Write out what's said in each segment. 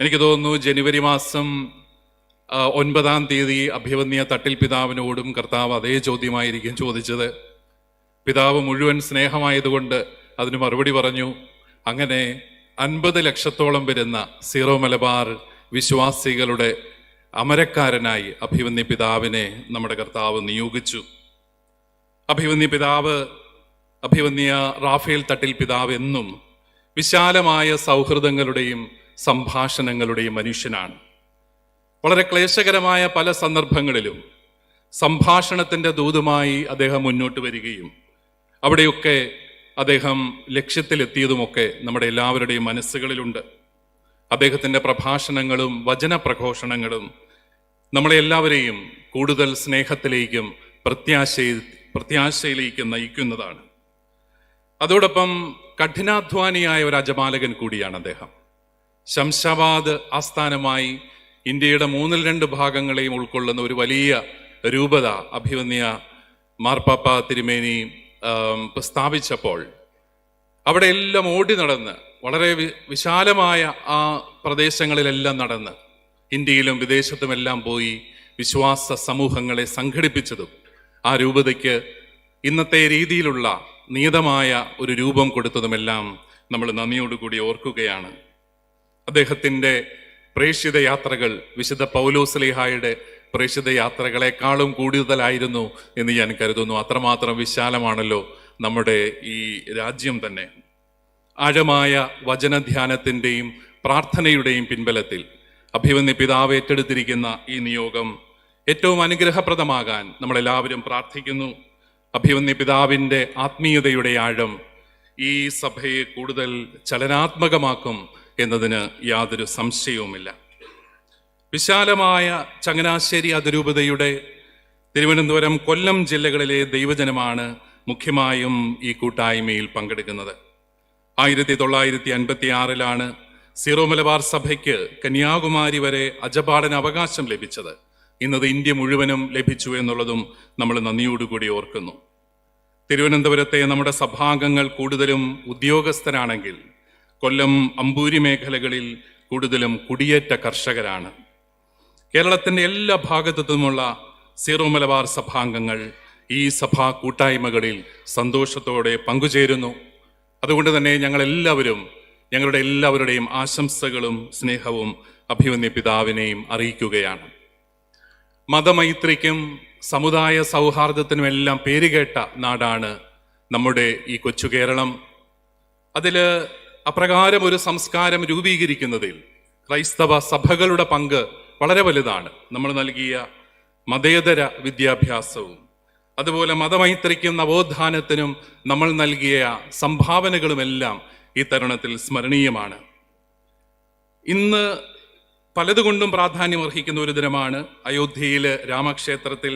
എനിക്ക് തോന്നുന്നു ജനുവരി മാസം 9-ാം തീയതി അഭിവന്യ തട്ടിൽ പിതാവിനോടും കർത്താവ് അതേ ചോദ്യമായിരിക്കും ചോദിച്ചത്. പിതാവ് മുഴുവൻ സ്നേഹമായതുകൊണ്ട് അതിന് മറുപടി പറഞ്ഞു. അങ്ങനെ 50 ലക്ഷത്തോളം വരുന്ന സീറോ മലബാർ വിശ്വാസികളുടെ അമരക്കാരനായി അഭിവന്യ പിതാവിനെ നമ്മുടെ കർത്താവ് നിയോഗിച്ചു. അഭിവന്യ റാഫേൽ തട്ടിൽ പിതാവ് എന്നും വിശാലമായ സൗഹൃദങ്ങളുടെയും സംഭാഷണങ്ങളുടെയും മനുഷ്യനാണ്. വളരെ ക്ലേശകരമായ പല സന്ദർഭങ്ങളിലും സംഭാഷണത്തിൻ്റെ ദൂതുമായി അദ്ദേഹം മുന്നോട്ട് വരികയും അവിടെയൊക്കെ അദ്ദേഹം ലക്ഷ്യത്തിലെത്തിയതുമൊക്കെ നമ്മുടെ എല്ലാവരുടെയും മനസ്സുകളിലുണ്ട്. അദ്ദേഹത്തിൻ്റെ പ്രഭാഷണങ്ങളും വചനപ്രഘോഷണങ്ങളും നമ്മളെ എല്ലാവരെയും കൂടുതൽ സ്നേഹത്തിലേക്കും പ്രത്യാശയിലേക്കും നയിക്കുന്നതാണ്. അതോടൊപ്പം കഠിനാധ്വാനിയായ ഒരു അജപാലകൻ കൂടിയാണ് അദ്ദേഹം. ശംഷാബാദ് ആസ്ഥാനമായി ഇന്ത്യയുടെ 2 ഭാഗങ്ങളെയും ഉൾക്കൊള്ളുന്ന ഒരു വലിയ രൂപത അഭിവന്യ മാർപ്പാപ്പ തിരുമേനി സ്ഥാപിച്ചപ്പോൾ അവിടെ എല്ലാം ഓടി നടന്ന് വളരെ വിശാലമായ ആ പ്രദേശങ്ങളിലെല്ലാം നടന്ന് ഇന്ത്യയിലും വിദേശത്തുമെല്ലാം പോയി വിശ്വാസ സമൂഹങ്ങളെ സംഘടിപ്പിച്ചതും ആ രൂപതയ്ക്ക് ഇന്നത്തെ രീതിയിലുള്ള നിയതമായ ഒരു രൂപം കൊടുത്തതുമെല്ലാം നമ്മൾ നന്ദിയോടുകൂടി ഓർക്കുകയാണ്. അദ്ദേഹത്തിൻ്റെ പ്രേക്ഷിത യാത്രകൾ വിശുദ്ധ പൗലോസ്ലീഹായുടെ പ്രേക്ഷിത യാത്രകളെക്കാളും കൂടുതലായിരുന്നു എന്ന് ഞാൻ കരുതുന്നു. അത്രമാത്രം വിശാലമാണല്ലോ നമ്മുടെ ഈ രാജ്യം തന്നെ. ആഴമായ വചനധ്യാനത്തിൻ്റെയും പ്രാർത്ഥനയുടെയും പിൻബലത്തിൽ അഭിവന്യ പിതാവ് ഏറ്റെടുത്തിരിക്കുന്ന ഈ നിയോഗം ഏറ്റവും അനുഗ്രഹപ്രദമാകാൻ നമ്മളെല്ലാവരും പ്രാർത്ഥിക്കുന്നു. അഭിവന്യ പിതാവിൻ്റെ ആത്മീയതയുടെ ആഴം ഈ സഭയെ കൂടുതൽ ചലനാത്മകമാക്കും എന്നതിന് യാതൊരു സംശയവുമില്ല. വിശാലമായ ചങ്ങനാശ്ശേരി അതിരൂപതയുടെ തിരുവനന്തപുരം, കൊല്ലം ജില്ലകളിലെ ദൈവജനമാണ് മുഖ്യമായും ഈ കൂട്ടായ്മയിൽ പങ്കെടുക്കുന്നത്. 1956 സീറോ മലബാർ സഭയ്ക്ക് കന്യാകുമാരി വരെ അജപാലന അവകാശം ലഭിച്ചത്. ഇന്നത് ഇന്ത്യ മുഴുവനും ലഭിച്ചു എന്നുള്ളതും നമ്മൾ നന്ദിയോടുകൂടി ഓർക്കുന്നു. തിരുവനന്തപുരത്തെ നമ്മുടെ സഭാംഗങ്ങൾ കൂടുതലും ഉദ്യോഗസ്ഥരാണെങ്കിൽ കൊല്ലം, അമ്പൂരി മേഖലകളിൽ കൂടുതലും കുടിയേറ്റ കർഷകരാണ്. കേരളത്തിൻ്റെ എല്ലാ ഭാഗത്തു നിന്നുമുള്ള സീറോ മലബാർ സഭാംഗങ്ങൾ ഈ സഭാ കൂട്ടായ്മകളിൽ സന്തോഷത്തോടെ പങ്കുചേരുന്നു. അതുകൊണ്ട് തന്നെ ഞങ്ങളുടെ എല്ലാവരുടെയും ആശംസകളും സ്നേഹവും അഭിവന്യ പിതാവിനെയും അറിയിക്കുകയാണ്. മതമൈത്രിക്കും സമുദായ സൗഹാർദ്ദത്തിനുമെല്ലാം പേരുകേട്ട നാടാണ് നമ്മുടെ ഈ കൊച്ചു കേരളം. അതിൽ അപ്രകാരം ഒരു സംസ്കാരം രൂപീകരിക്കുന്നതിൽ ക്രൈസ്തവ സഭകളുടെ പങ്ക് വളരെ വലുതാണ്. നമ്മൾ നൽകിയ മതേതര വിദ്യാഭ്യാസവും അതുപോലെ മതമൈത്രിക്കും നവോത്ഥാനത്തിനും നമ്മൾ നൽകിയ സംഭാവനകളുമെല്ലാം ഈ തരുണത്തിൽ സ്മരണീയമാണ്. ഇന്ന് പലതുകൊണ്ടും പ്രാധാന്യമർഹിക്കുന്ന ഒരു ദിനമാണ്. അയോധ്യയിലെ രാമക്ഷേത്രത്തിൽ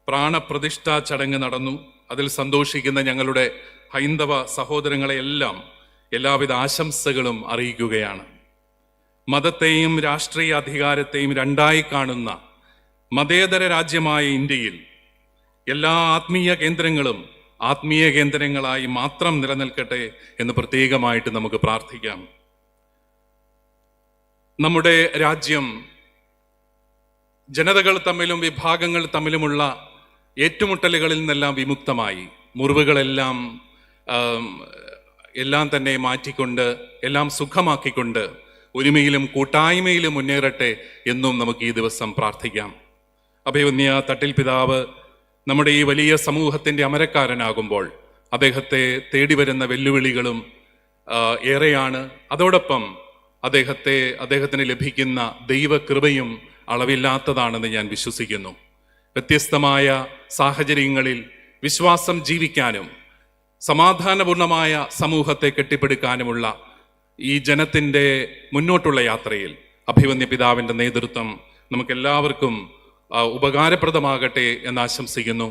പ്രാണപ്രതിഷ്ഠാ ചടങ്ങ് നടന്നു. അതിൽ സന്തോഷിക്കുന്ന ഞങ്ങളുടെ ഹൈന്ദവ സഹോദരങ്ങളെയെല്ലാം എല്ലാവിധ ആശംസകളും അറിയിക്കുകയാണ്. മതത്തെയും രാഷ്ട്രീയ അധികാരത്തെയും രണ്ടായി കാണുന്ന മതേതര രാജ്യമായ ഇന്ത്യയിൽ എല്ലാ ആത്മീയ കേന്ദ്രങ്ങളും ആത്മീയ കേന്ദ്രങ്ങളായി മാത്രം നിലനിൽക്കട്ടെ എന്ന് പ്രത്യേകമായിട്ട് നമുക്ക് പ്രാർത്ഥിക്കാം. നമ്മുടെ രാജ്യം ജനതകൾ തമ്മിലും വിഭാഗങ്ങൾ തമ്മിലുമുള്ള ഏറ്റുമുട്ടലുകളിൽ നിന്നെല്ലാം വിമുക്തമായി മുറിവുകളെല്ലാം തന്നെ മാറ്റിക്കൊണ്ട് എല്ലാം സുഖമാക്കിക്കൊണ്ട് ഒരുമയിലും കൂട്ടായ്മയിലും മുന്നേറട്ടെ എന്നും നമുക്ക് ഈ ദിവസം പ്രാർത്ഥിക്കാം. അഭിവന്യ തട്ടിൽ പിതാവ് നമ്മുടെ ഈ വലിയ സമൂഹത്തിൻ്റെ അമരക്കാരനാകുമ്പോൾ അദ്ദേഹത്തെ തേടി വരുന്ന വെല്ലുവിളികളും ഏറെയാണ്. അതോടൊപ്പം അദ്ദേഹത്തിന് ലഭിക്കുന്ന ദൈവകൃപയും അളവില്ലാത്തതാണെന്ന് ഞാൻ വിശ്വസിക്കുന്നു. വ്യത്യസ്തമായ സാഹചര്യങ്ങളിൽ വിശ്വാസം ജീവിക്കാനും സമാധാനപൂർണമായ സമൂഹത്തെ കെട്ടിപ്പടുക്കാനുമുള്ള ഈ ജനത്തിൻ്റെ മുന്നോട്ടുള്ള യാത്രയിൽ അഭിവന്യ പിതാവിൻ്റെ നേതൃത്വം നമുക്കെല്ലാവർക്കും ഉപകാരപ്രദമാകട്ടെ എന്ന് ആശംസിക്കുന്നു.